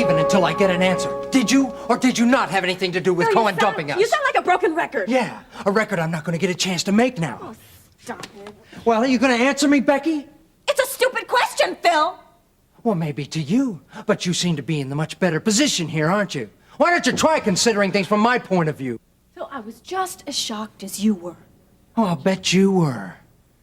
leaving until I get an answer. Did you or did you not have anything to do with Cohen dumping us? You sound like a broken record. Yeah, a record I'm not going to get a chance to make now. Oh, stop it. Well, are you going to answer me, Becky? It's a stupid question, Phil. Well, maybe to you, but you seem to be in the much better position here, aren't you? Why don't you try considering things from my point of view? Phil, I was just as shocked as you were. Oh, I'll bet you were.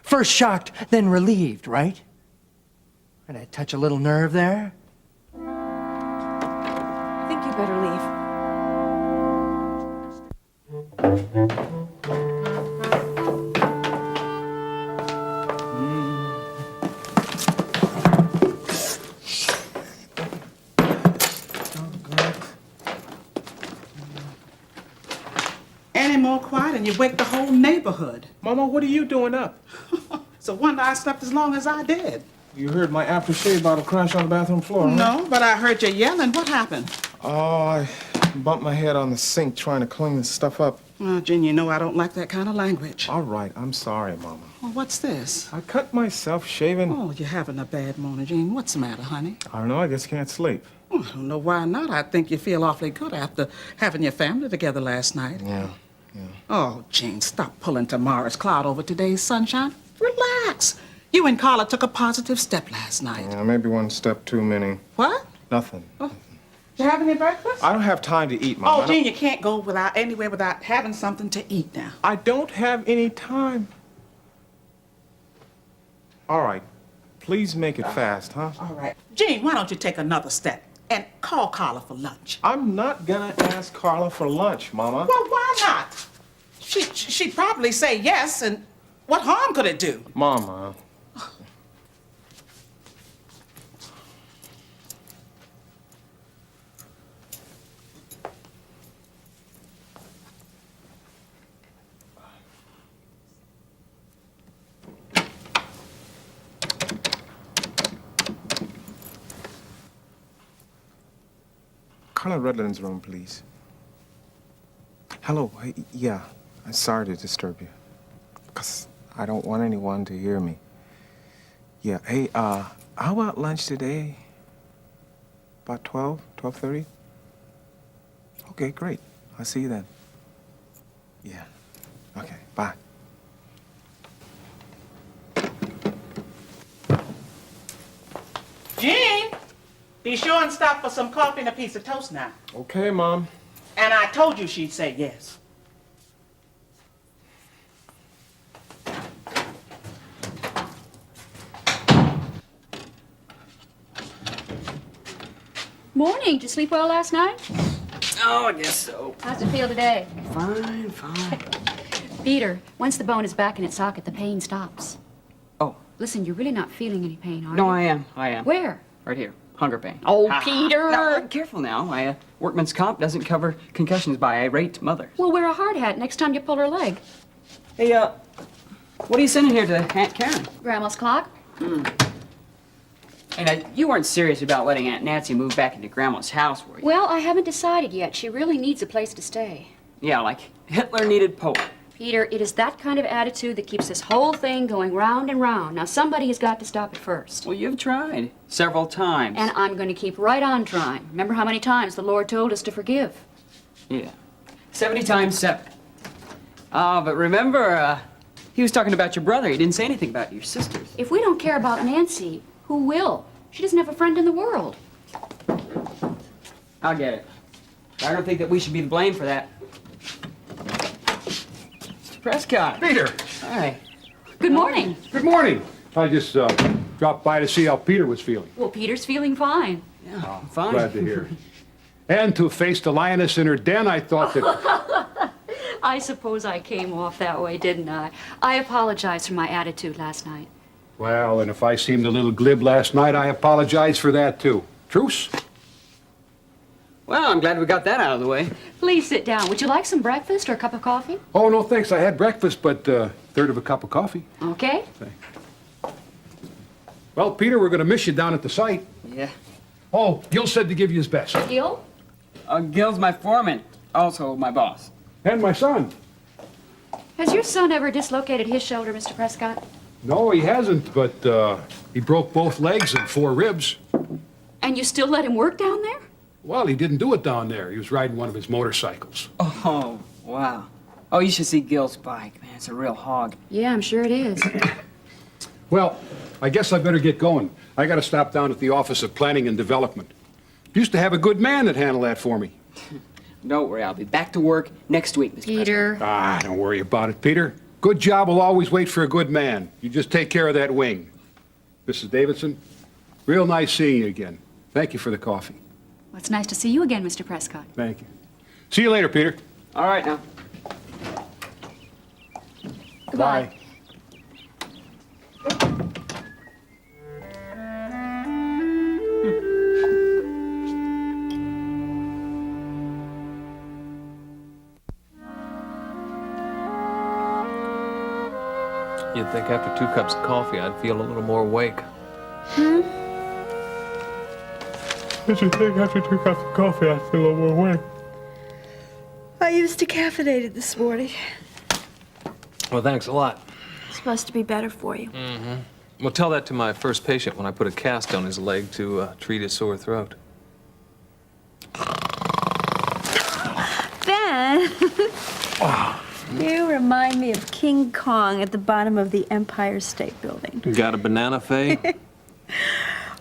First shocked, then relieved, right? Did I touch a little nerve there? I think you better leave. Any more quiet and you wake the whole neighborhood. Mama, what are you doing up? So wonder I slept as long as I did. You heard my aftershave bottle crash on the bathroom floor, huh? No, but I heard you yelling. What happened? Oh, I bumped my head on the sink trying to clean this stuff up. Oh, Jen, you know I don't like that kind of language. All right, I'm sorry, Mama. Well, what's this? I cut myself shaving. Oh, you're having a bad morning, Jean. What's the matter, honey? I don't know, I just can't sleep. Oh, I don't know why not. I think you feel awfully good after having your family together last night. Yeah. Oh, Jean, stop pulling tomorrow's cloud over today's sunshine. Relax. You and Carla took a positive step last night. Yeah, maybe one step too many. What? Nothing. Oh, you having any breakfast? I don't have time to eat, Mama. Oh, Jean, you can't go anywhere without having something to eat now. I don't have any time. All right, please make it fast, huh? All right. Jean, why don't you take another step and call Carla for lunch? I'm not gonna ask Carla for lunch, Mama. Well, why not? She'd probably say yes, and what harm could it do? Mama. Carla Redland's room, please. Hello, hey, yeah, I'm sorry to disturb you. Because I don't want anyone to hear me. Yeah, hey, how about lunch today? About 12, 12:30? Okay, great. I'll see you then. Yeah, okay, bye. Jean, be sure and stop for some coffee and a piece of toast now. Okay, Mom. And I told you she'd say yes. Morning. Did you sleep well last night? Oh, I guess so. How's it feel today? Fine. Peter, once the bone is back in its socket, the pain stops. Oh. Listen, you're really not feeling any pain, are you? No, I am. Where? Right here. Hunger pain. Oh, Ah. Peter! No, careful now. My workman's comp doesn't cover concussions by irate mothers. Well, wear a hard hat next time you pull her leg. Hey, what are you sending here to Aunt Karen? Grandma's clock? Hey, now, you weren't serious about letting Aunt Nancy move back into Grandma's house, were you? Well, I haven't decided yet. She really needs a place to stay. Yeah, like Hitler needed Pope. Peter, it is that kind of attitude that keeps this whole thing going round and round. Now, somebody has got to stop it first. Well, you've tried. Several times. And I'm going to keep right on trying. Remember how many times the Lord told us to forgive? Yeah. 70 times 7. But remember, he was talking about your brother. He didn't say anything about your sisters. If we don't care about Nancy, who will? She doesn't have a friend in the world. I'll get it. I don't think that we should be blamed for that. Mr. Prescott. Peter. Hi. Good morning. Good morning. I just dropped by to see how Peter was feeling. Well, Peter's feeling fine. Yeah, fine. Glad to hear. And to face the lioness in her den, I thought that... I suppose I came off that way, didn't I? I apologize for my attitude last night. Well, and if I seemed a little glib last night, I apologize for that, too. Truce? Well, I'm glad we got that out of the way. Please sit down. Would you like some breakfast or a cup of coffee? Oh, no, thanks. I had breakfast, but third of a cup of coffee. Okay. Well, Peter, we're going to miss you down at the site. Yeah. Oh, Gil said to give you his best. Gil? Gil's my foreman, also my boss. And my son. Has your son ever dislocated his shoulder, Mr. Prescott? No, he hasn't, but he broke both legs and 4 ribs. And you still let him work down there? Well, he didn't do it down there. He was riding one of his motorcycles. Oh, wow. Oh, you should see Gil's bike, man. It's a real hog. Yeah, I'm sure it is. Well, I guess I better get going. I got to stop down at the Office of Planning and Development. Used to have a good man that handled that for me. Don't worry, I'll be back to work next week, Mr. President. Peter. Ah, don't worry about it, Peter. Good job will always wait for a good man. You just take care of that wing. Mrs. Davidson, real nice seeing you again. Thank you for the coffee. Well, it's nice to see you again, Mr. Prescott. Thank you. See you later, Peter. All right, now. Goodbye. You'd think after 2 cups of coffee, I'd feel a little more awake. Did you think after 2 cups of coffee I'd feel a little more awake? I used decaffeinated this morning. Well, thanks a lot. It's supposed to be better for you. Well, tell that to my first patient when I put a cast on his leg to treat his sore throat. Ben, you remind me of King Kong at the bottom of the Empire State Building. Got a banana, Faye?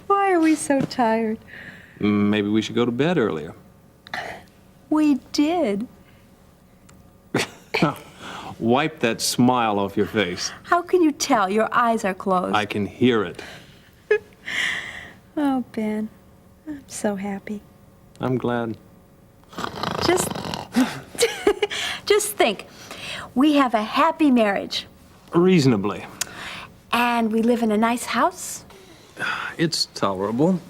Why are we so tired? Maybe we should go to bed earlier. We did. Wipe that smile off your face. How can you tell? Your eyes are closed. I can hear it. Oh, Ben, I'm so happy. I'm glad. Just, just think. We have a happy marriage, Reasonably. and we live in a nice house, It's tolerable.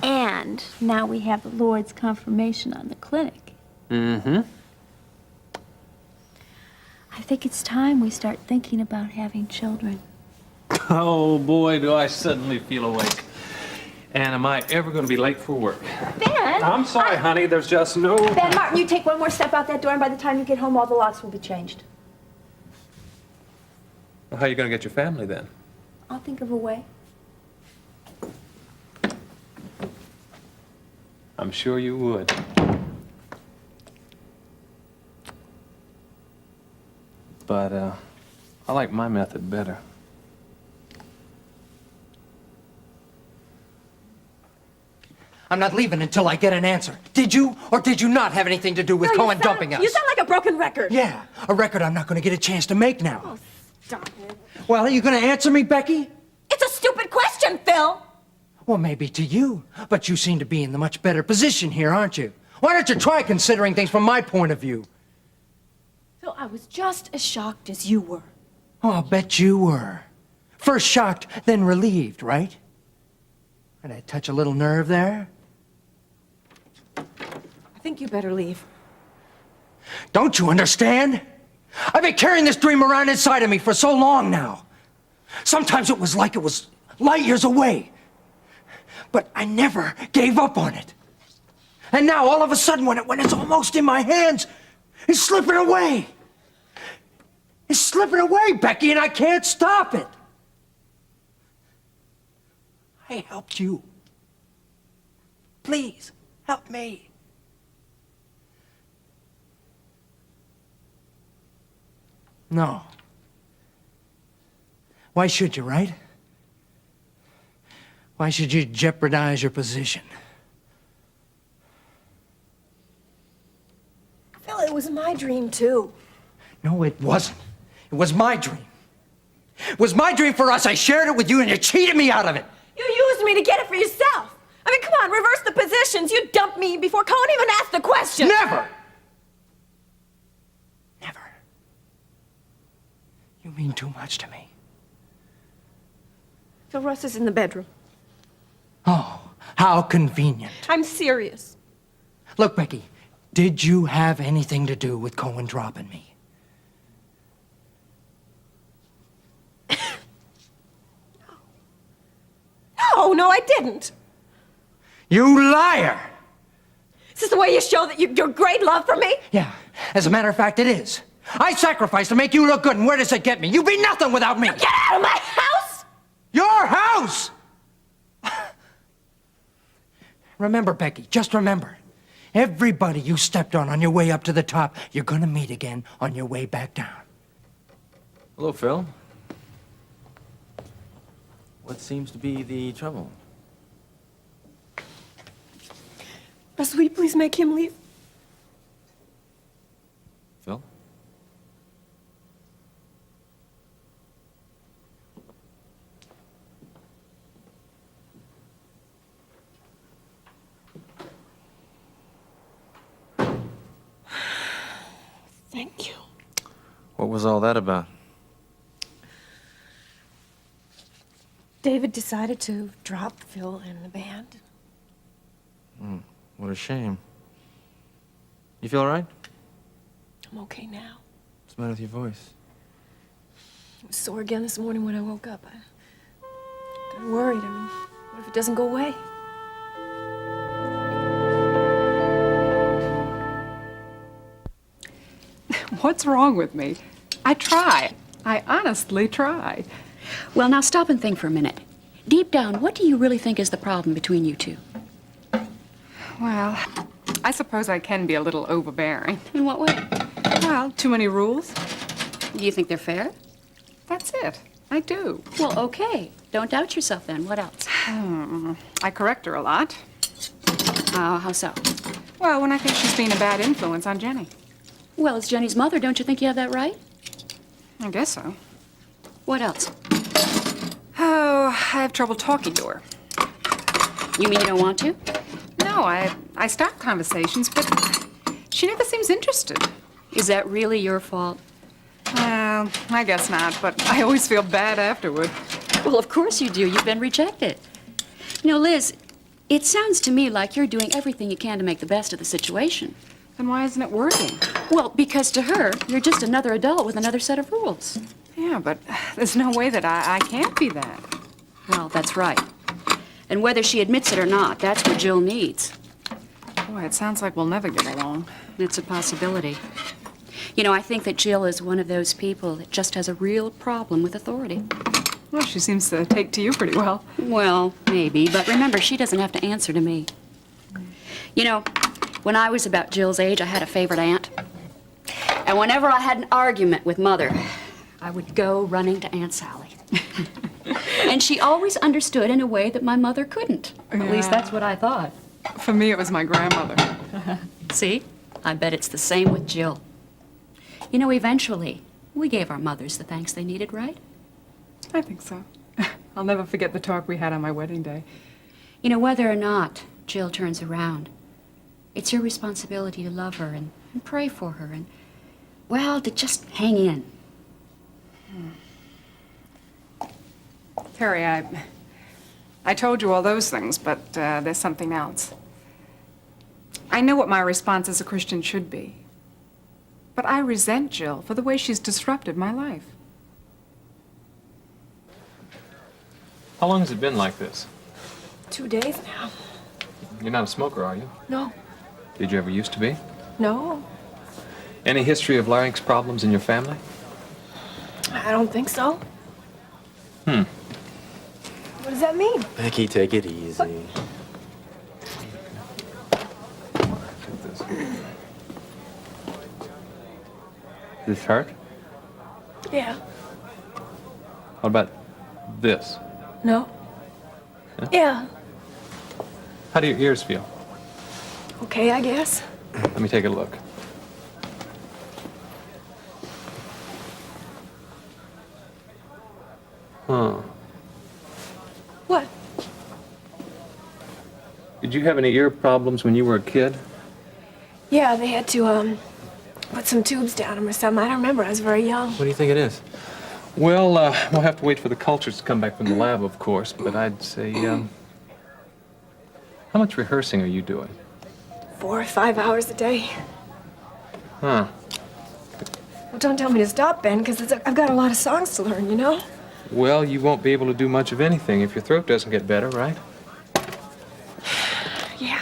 and now we have the Lord's confirmation on the clinic. Mm-hmm. I think it's time we start thinking about having children. Oh, boy, do I suddenly feel awake. And am I ever going to be late for work? Ben! I'm sorry, honey. There's just no... Ben Martin, you take one more step out that door, and by the time you get home, all the locks will be changed. Well, how are you going to get your family, then? I'll think of a way. I'm sure you would. But, I like my method better. I'm not leaving until I get an answer. Did you or did you not have anything to do with Cohen dumping us? You sound like a broken record. Yeah, a record I'm not going to get a chance to make now. Oh, stop it. Well, are you going to answer me, Becky? It's a stupid question, Phil. Well, maybe to you, but you seem to be in the much better position here, aren't you? Why don't you try considering things from my point of view? Phil, I was just as shocked as you were. Oh, I'll bet you were. First shocked, then relieved, right? Did I touch a little nerve there? I think you better leave. Don't you understand? I've been carrying this dream around inside of me for so long now. Sometimes it was like it was light years away. But I never gave up on it. And now, all of a sudden, when it's almost in my hands, it's slipping away. It's slipping away, Becky, and I can't stop it. I helped you. Please, help me. No. Why should you, right? Why should you jeopardize your position? Phil, it was my dream, too. No, it wasn't. It was my dream. It was my dream for us. I shared it with you, and you cheated me out of it. You used me to get it for yourself. I mean, come on, reverse the positions. You dumped me before Cohen even asked the question. Never! Never. You mean too much to me. Phil, Russ is in the bedroom. Oh, how convenient. I'm serious. Look, Becky, did you have anything to do with Cohen dropping me? No, I didn't. You liar! Is this the way you show that your great love for me? Yeah, as a matter of fact, it is. I sacrificed to make you look good, and where does it get me? You be nothing without me. Get out of my house! Your house! Remember, Becky, just remember. Everybody you stepped on your way up to the top, you're gonna meet again on your way back down. Hello, Phil. What seems to be the trouble? Russ, will you please make him leave? Phil? Thank you. What was all that about? David decided to drop Phil and the band. What a shame. You feel all right? I'm okay now. What's the matter with your voice? I was sore again this morning when I woke up. I got worried. I mean, what if it doesn't go away? What's wrong with me? I try. I honestly try. Well, now stop and think for a minute. Deep down, what do you really think is the problem between you two? Well, I suppose I can be a little overbearing. In what way? Well, too many rules. Do you think they're fair? That's it. I do. Well, okay. Don't doubt yourself then. What else? I correct her a lot. How so? Well, when I think she's been a bad influence on Jenny. Well, as Jenny's mother, don't you think you have that right? I guess so. What else? Oh, I have trouble talking to her. You mean you don't want to? No, I start conversations, but she never seems interested. Is that really your fault? Well, I guess not, but I always feel bad afterward. Well, of course you do. You've been rejected. You know, Liz, it sounds to me like you're doing everything you can to make the best of the situation. Then why isn't it working? Well, because to her, you're just another adult with another set of rules. Yeah, but there's no way that I can't be that. Well, that's right. And whether she admits it or not, that's what Jill needs. Boy, it sounds like we'll never get along. It's a possibility. You know, I think that Jill is one of those people that just has a real problem with authority. Well, she seems to take to you pretty well. Well, maybe, but remember, she doesn't have to answer to me. You know, when I was about Jill's age, I had a favorite aunt. And whenever I had an argument with Mother, I would go running to Aunt Sally. And she always understood in a way that my mother couldn't. At least that's what I thought. For me, it was my grandmother. See? I bet it's the same with Jill. You know, eventually, we gave our mothers the thanks they needed, right? I think so. I'll never forget the talk we had on my wedding day. You know, whether or not Jill turns around, it's your responsibility to love her and pray for her and, well, to just hang in. Terry, I told you all those things, but there's something else. I know what my response as a Christian should be. But I resent Jill for the way she's disrupted my life. How long has it been like this? 2 days now. You're not a smoker, are you? No. Did you ever used to be? No. Any history of larynx problems in your family? I don't think so. What does that mean? Becky, take it easy. This hurt? Yeah. What about this? No. Yeah. How do your ears feel? Okay, I guess. Let me take a look. Huh. What? Did you have any ear problems when you were a kid? Yeah, they had to, put some tubes down him or something. I don't remember. I was very young. What do you think it is? Well, we'll have to wait for the cultures to come back from the lab, of course, but I'd say, how much rehearsing are you doing? 4 or 5 hours a day. Huh. Well, don't tell me to stop, Ben, because I've got a lot of songs to learn, you know? Well, you won't be able to do much of anything if your throat doesn't get better, right? Yeah.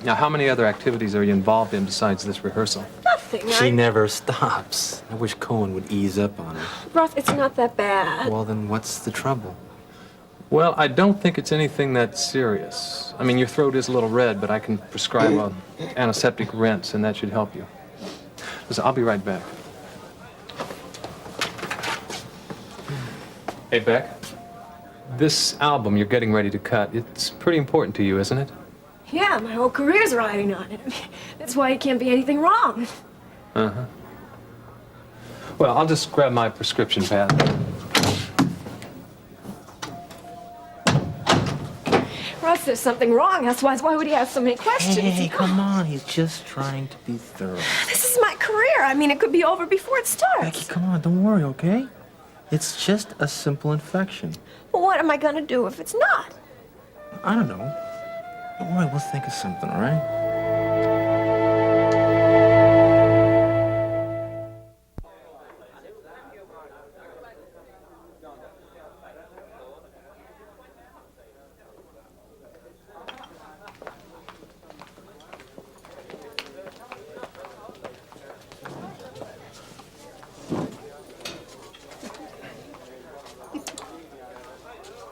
Now, how many other activities are you involved in besides this rehearsal? Nothing. She never stops. I wish Cohen would ease up on her. Ross, it's not that bad. Well, then what's the trouble? Well, I don't think it's anything that serious. I mean, your throat is a little red, but I can prescribe an antiseptic rinse, and that should help you. Listen, I'll be right back. Hey, Beck. This album you're getting ready to cut, it's pretty important to you, isn't it? Yeah, my whole career's riding on it. That's why it can't be anything wrong. Uh-huh. Well, I'll just grab my prescription pad. Russ, there's something wrong. Otherwise, why would he ask so many questions? Hey, come on. He's just trying to be thorough. This is my career. I mean, it could be over before it starts. Becky, come on. Don't worry, okay? It's just a simple infection. Well, what am I gonna do if it's not? I don't know. Don't worry. We'll think of something, all right?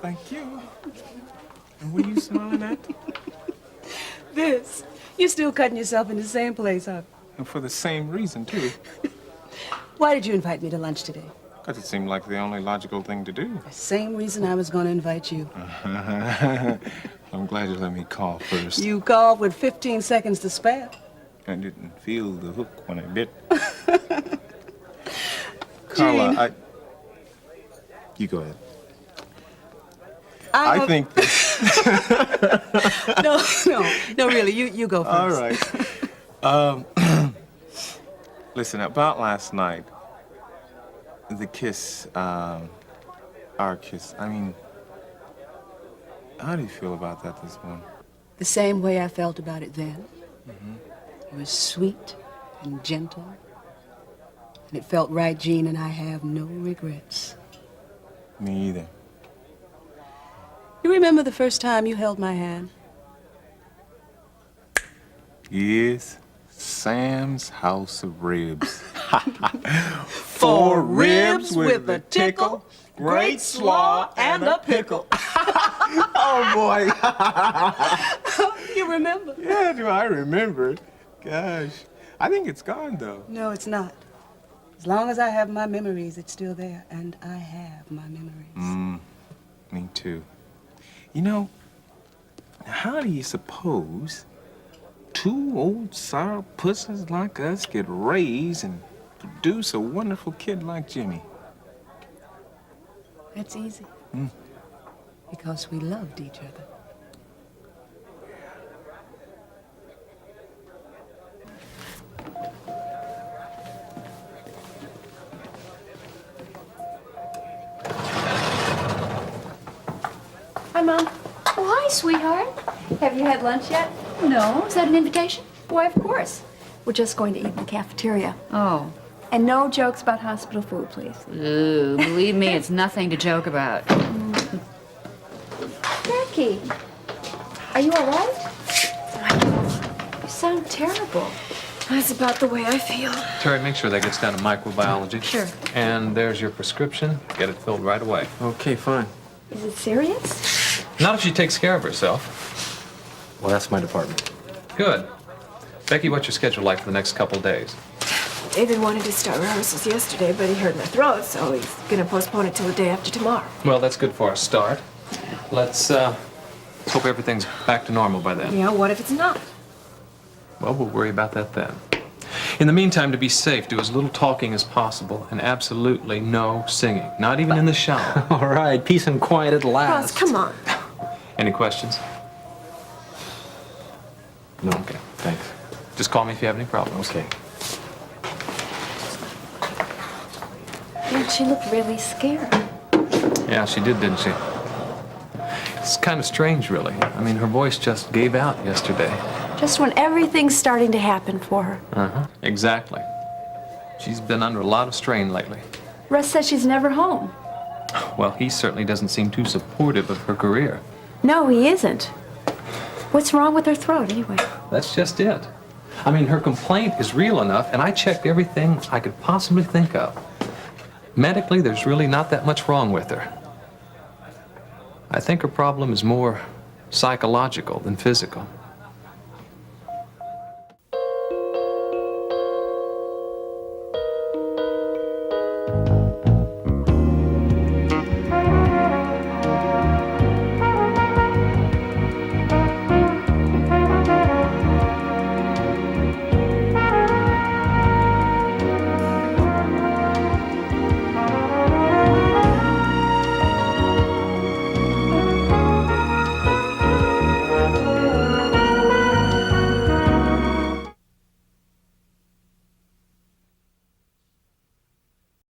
Thank you. And what are you smiling at? This. You're still cutting yourself in the same place, huh? And for the same reason, too. Why did you invite me to lunch today? Because it seemed like the only logical thing to do. The same reason I was going to invite you. I'm glad you let me call first. You called with 15 seconds to spare. I didn't feel the hook when I bit. Carla, You go ahead. I think... No, really, you go first. All right. Listen, about last night, the kiss, our kiss, I mean, how do you feel about that this morning? The same way I felt about it then. It was sweet and gentle. And it felt right, Gene, and I have no regrets. Me either. You remember the first time you held my hand? Yes, Sam's House of Ribs. 4 ribs with a tickle, great slaw, and a pickle. Oh, boy. You remember? Yeah, do I remember? Gosh. I think it's gone, though. No, it's not. As long as I have my memories, it's still there. And I have my memories. Me too. You know, how do you suppose 2 old sour pussies like us get raised and produce a wonderful kid like Jimmy? That's easy. Because we loved each other. Hi, Mom. Oh, hi, sweetheart. Have you had lunch yet? No. Is that an invitation? Why, of course. We're just going to eat in the cafeteria. Oh. And no jokes about hospital food, please. Ooh, believe me, it's nothing to joke about. Becky, are you all right? You sound terrible. That's about the way I feel. Terry, make sure that gets down to microbiology. Sure. And there's your prescription. Get it filled right away. Okay, fine. Is it serious? Not if she takes care of herself. Well, that's my department. Good. Becky, what's your schedule like for the next couple days? David wanted to start rehearsals yesterday, but he hurt my throat, so he's gonna postpone it till the day after tomorrow. Well, that's good for a start. Let's hope everything's back to normal by then. Yeah, what if it's not? Well, we'll worry about that then. In the meantime, to be safe, do as little talking as possible and absolutely no singing. Not even in the shower. All right, peace and quiet at Ross, last. come on. Any questions? No. Okay. Thanks. Just call me if you have any problems. Okay. Dude, she looked really scared. Yeah, she did, didn't she? It's kind of strange, really. I mean, her voice just gave out yesterday. Just when everything's starting to happen for her. Uh-huh. Exactly. She's been under a lot of strain lately. Russ says she's never home. Well, he certainly doesn't seem too supportive of her career. No, he isn't. What's wrong with her throat, anyway? That's just it. I mean, her complaint is real enough, and I checked everything I could possibly think of. Medically, there's really not that much wrong with her. I think her problem is more psychological than physical.